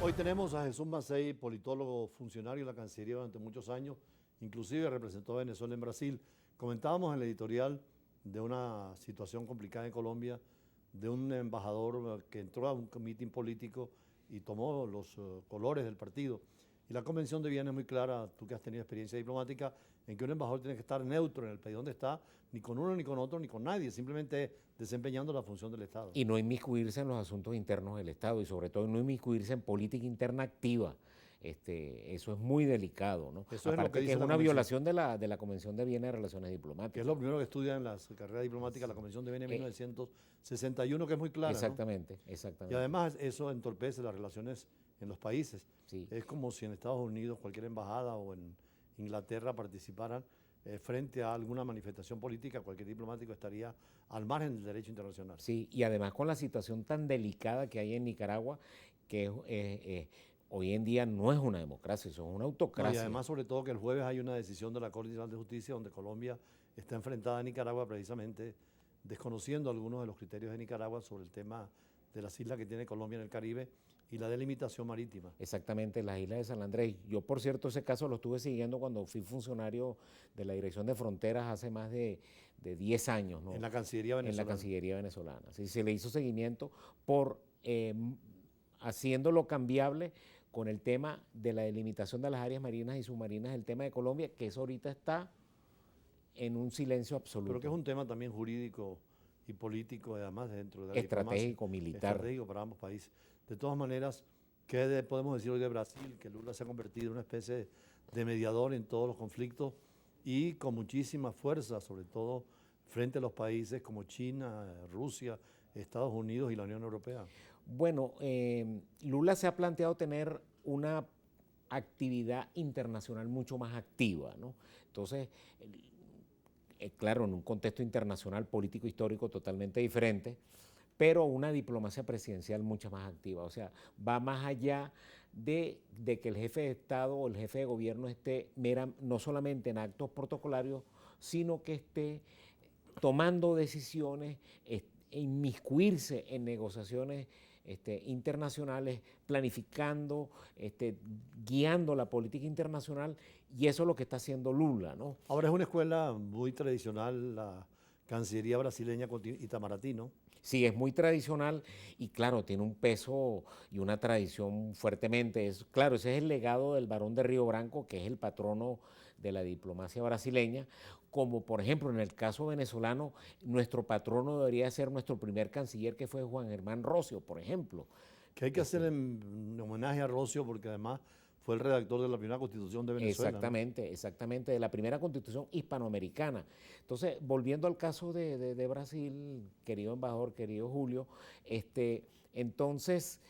Hoy tenemos a Jesús Macei, politólogo, funcionario de la Cancillería durante muchos años, inclusive representó a Venezuela en Brasil. Comentábamos en el editorial de una situación complicada en Colombia, de un embajador que entró a un mitin político y tomó los colores del partido. Y la Convención de Viena es muy clara, tú que has tenido experiencia diplomática, en que un embajador tiene que estar neutro en el país donde está, ni con uno, ni con otro, ni con nadie, simplemente desempeñando la función del Estado. Y no inmiscuirse en los asuntos internos del Estado y sobre todo no inmiscuirse en política interna activa. Eso es muy delicado, ¿no? Eso es lo que Aparte que dice es la una Convención. violación de la Convención de Viena de Relaciones Que es Diplomáticas. lo primero que estudia en las carreras diplomáticas, la Convención de Viena de Eh, 1961, que es muy clara, ¿no? exactamente, Y exactamente. además eso entorpece las relaciones en los países. Sí. Es como si en Estados Unidos cualquier embajada o en Inglaterra participaran frente a alguna manifestación política, cualquier diplomático estaría al margen del derecho internacional. Sí, y además con la situación tan delicada que hay en Nicaragua, que hoy en día no es una democracia, eso es una No, y autocracia. además, sobre todo, que el jueves hay una decisión de la Corte Internacional de Justicia donde Colombia está enfrentada a Nicaragua precisamente desconociendo algunos de los criterios de Nicaragua sobre el tema de las islas que tiene Colombia en el Caribe y la delimitación marítima. Exactamente, las islas de San Andrés. Yo, por cierto, ese caso lo estuve siguiendo cuando fui funcionario de la Dirección de Fronteras hace más de 10 años, ¿no? En la Cancillería En la venezolana. Cancillería venezolana. Sí, se le hizo seguimiento por haciéndolo cambiable con el tema de la delimitación de las áreas marinas y submarinas, el tema de Colombia, que eso ahorita está en un silencio absoluto. Pero que es un tema también jurídico y político, además dentro de la estratégico, diplomacia, militar. estratégico para ambos países. De todas maneras, ¿qué podemos decir hoy de Brasil? Que Lula se ha convertido en una especie de mediador en todos los conflictos y con muchísima fuerza, sobre todo frente a los países como China, Rusia, Estados Unidos y la Unión Europea. Bueno, Lula se ha planteado tener una actividad internacional mucho más activa, ¿no? Entonces, claro, en un contexto internacional, político, histórico totalmente diferente, pero una diplomacia presidencial mucho más activa. O sea, va más allá de que el jefe de Estado o el jefe de gobierno esté no solamente en actos protocolarios, sino que esté tomando decisiones, inmiscuirse en negociaciones internacionales, planificando, guiando la política internacional, y eso es lo que está haciendo Lula, ¿no? Ahora es una escuela muy tradicional, la Cancillería brasileña con Itamaraty, ¿no? Sí, es muy tradicional y claro, tiene un peso y una tradición fuertemente. Claro, ese es el legado del Barón de Río Branco, que es el patrono de la diplomacia brasileña. Como por ejemplo en el caso venezolano, nuestro patrono debería ser nuestro primer canciller, que fue Juan Germán Rocio, por ejemplo. Que hay que hacer en homenaje a Rocio porque además fue el redactor de la primera constitución de Venezuela, Exactamente, ¿no? Exactamente, de la primera constitución hispanoamericana. Entonces, volviendo al caso de Brasil, querido embajador, querido Julio, entonces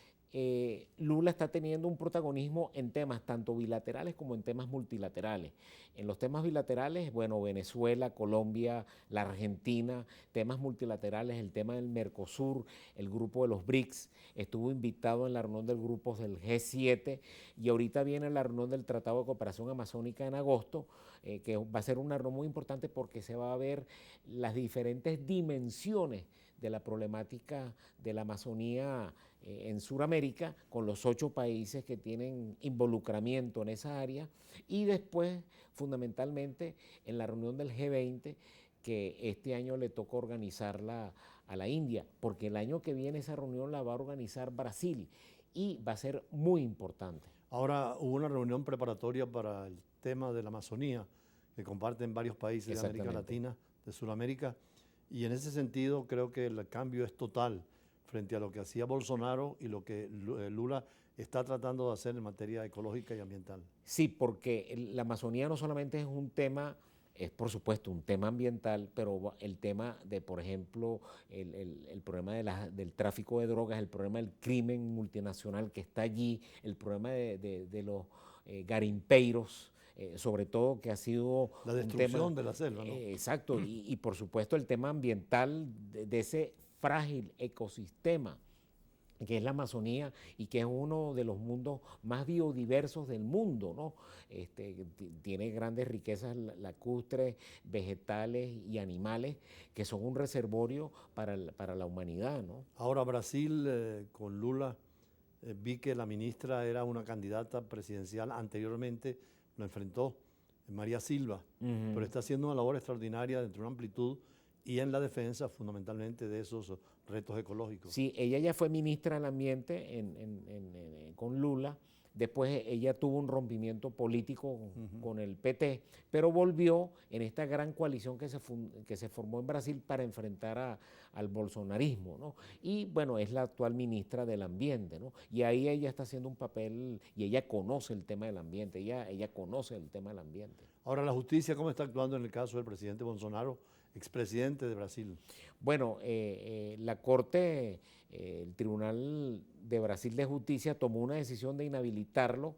Lula está teniendo un protagonismo en temas tanto bilaterales como en temas multilaterales. En los temas bilaterales, bueno, Venezuela, Colombia, la Argentina, temas multilaterales, el tema del Mercosur, el grupo de los BRICS, estuvo invitado en la reunión del grupo del G7 y ahorita viene la reunión del Tratado de Cooperación Amazónica en agosto, que va a ser una reunión muy importante porque se va a ver las diferentes dimensiones de la problemática de la Amazonía en Sudamérica, con los 8 países que tienen involucramiento en esa área, y después, fundamentalmente, en la reunión del G20, que este año le toca organizarla a la India, porque el año que viene esa reunión la va a organizar Brasil y va a ser muy importante. Ahora hubo una reunión preparatoria para el tema de la Amazonía que comparten varios países de América Latina, de Sudamérica, y en ese sentido creo que el cambio es total frente a lo que hacía Bolsonaro y lo que Lula está tratando de hacer en materia ecológica y ambiental. Sí, porque la Amazonía no solamente es un tema, es por supuesto un tema ambiental, pero el tema de, por ejemplo, el problema del tráfico de drogas, el problema del crimen multinacional que está allí, el problema de los garimpeiros, sobre todo que ha sido la un destrucción tema, de la selva, ¿no? Exacto, y por supuesto el tema ambiental de ese frágil ecosistema que es la Amazonía y que es uno de los mundos más biodiversos del mundo, ¿no? Tiene grandes riquezas lacustres, vegetales y animales que son un reservorio para la humanidad, ¿no? Ahora Brasil con Lula Vi que la ministra era una candidata presidencial anteriormente, lo enfrentó María Silva, pero está haciendo una labor extraordinaria dentro de una amplitud y en la defensa fundamentalmente de esos retos ecológicos. Sí, ella ya fue ministra del Ambiente con Lula. Después ella tuvo un rompimiento político con el PT, pero volvió en esta gran coalición que se formó en Brasil para enfrentar al bolsonarismo, ¿no? Y bueno, es la actual ministra del Ambiente, ¿no? Y ahí ella está haciendo un papel, y ella conoce el tema del ambiente, ella conoce el tema del ambiente. Ahora, ¿la justicia cómo está actuando en el caso del presidente Bolsonaro, expresidente de Brasil? Bueno, la Corte, el Tribunal de Brasil de Justicia tomó una decisión de inhabilitarlo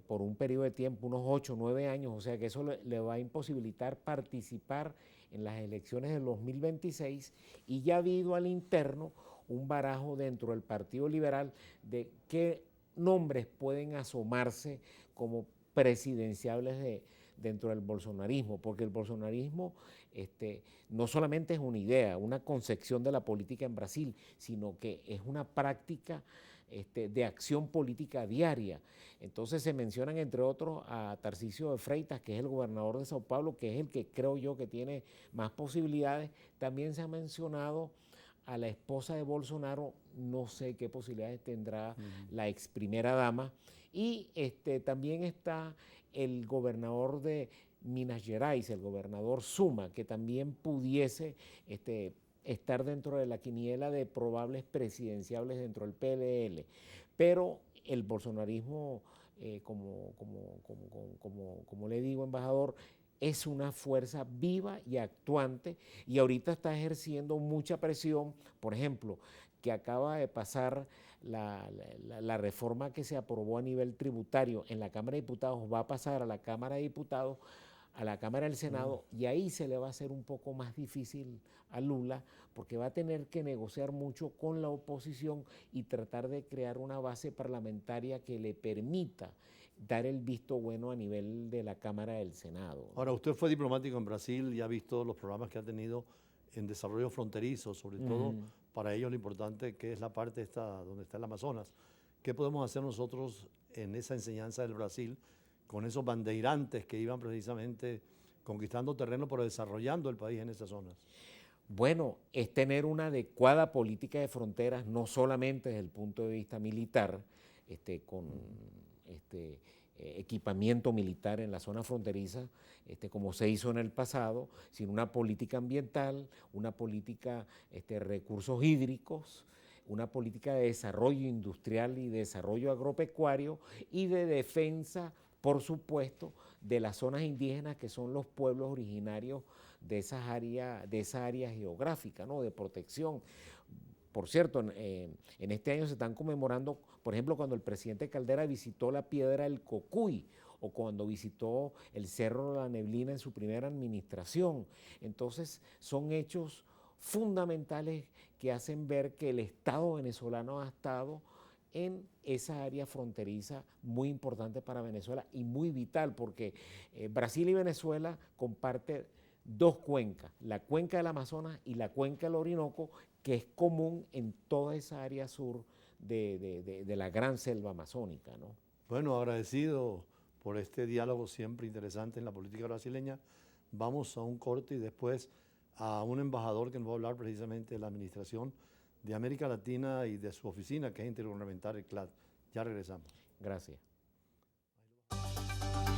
por un periodo de tiempo, unos 8 o 9 años, o sea que eso le va a imposibilitar participar en las elecciones del 2026 y ya ha habido al interno un barajo dentro del Partido Liberal de qué nombres pueden asomarse como presidenciables dentro del bolsonarismo, porque el bolsonarismo no solamente es una idea, una concepción de la política en Brasil, sino que es una práctica de acción política diaria. Entonces se mencionan entre otros a Tarcisio de Freitas, que es el gobernador de Sao Paulo, que es el que creo yo que tiene más posibilidades. También se ha mencionado a la esposa de Bolsonaro, no sé qué posibilidades tendrá la ex primera dama, y también está el gobernador de Minas Gerais, el gobernador Suma, que también pudiese estar dentro de la quiniela de probables presidenciables dentro del PLL. Pero el bolsonarismo, como le digo, embajador, es una fuerza viva y actuante y ahorita está ejerciendo mucha presión, por ejemplo, que acaba de pasar la reforma que se aprobó a nivel tributario en la Cámara de Diputados, va a pasar a la Cámara de Diputados, a la Cámara del Senado, y ahí se le va a hacer un poco más difícil a Lula, porque va a tener que negociar mucho con la oposición y tratar de crear una base parlamentaria que le permita dar el visto bueno a nivel de la Cámara del Senado. Ahora, usted fue diplomático en Brasil y ha visto los programas que ha tenido en desarrollo fronterizo, sobre todo para ellos lo importante que es la parte esta donde está el Amazonas. ¿Qué podemos hacer nosotros en esa enseñanza del Brasil con esos bandeirantes que iban precisamente conquistando terreno pero desarrollando el país en esas zonas? Bueno, es tener una adecuada política de fronteras, no solamente desde el punto de vista militar, con equipamiento militar en la zona fronteriza, como se hizo en el pasado, sino una política ambiental, una política de recursos hídricos, una política de desarrollo industrial y desarrollo agropecuario y de defensa, por supuesto, de las zonas indígenas que son los pueblos originarios de esa área geográfica, ¿no? De protección. Por cierto, en este año se están conmemorando, por ejemplo, cuando el presidente Caldera visitó la Piedra del Cocuy o cuando visitó el Cerro de la Neblina en su primera administración. Entonces, son hechos fundamentales que hacen ver que el Estado venezolano ha estado en esa área fronteriza muy importante para Venezuela y muy vital, porque Brasil y Venezuela comparten dos cuencas, la cuenca del Amazonas y la cuenca del Orinoco, que es común en toda esa área sur de la gran selva amazónica, ¿no? Bueno, agradecido por este diálogo siempre interesante en la política brasileña. Vamos a un corte y después a un embajador que nos va a hablar precisamente de la administración de América Latina y de su oficina, que es Intergubernamental, el CLAD. Ya regresamos. Gracias.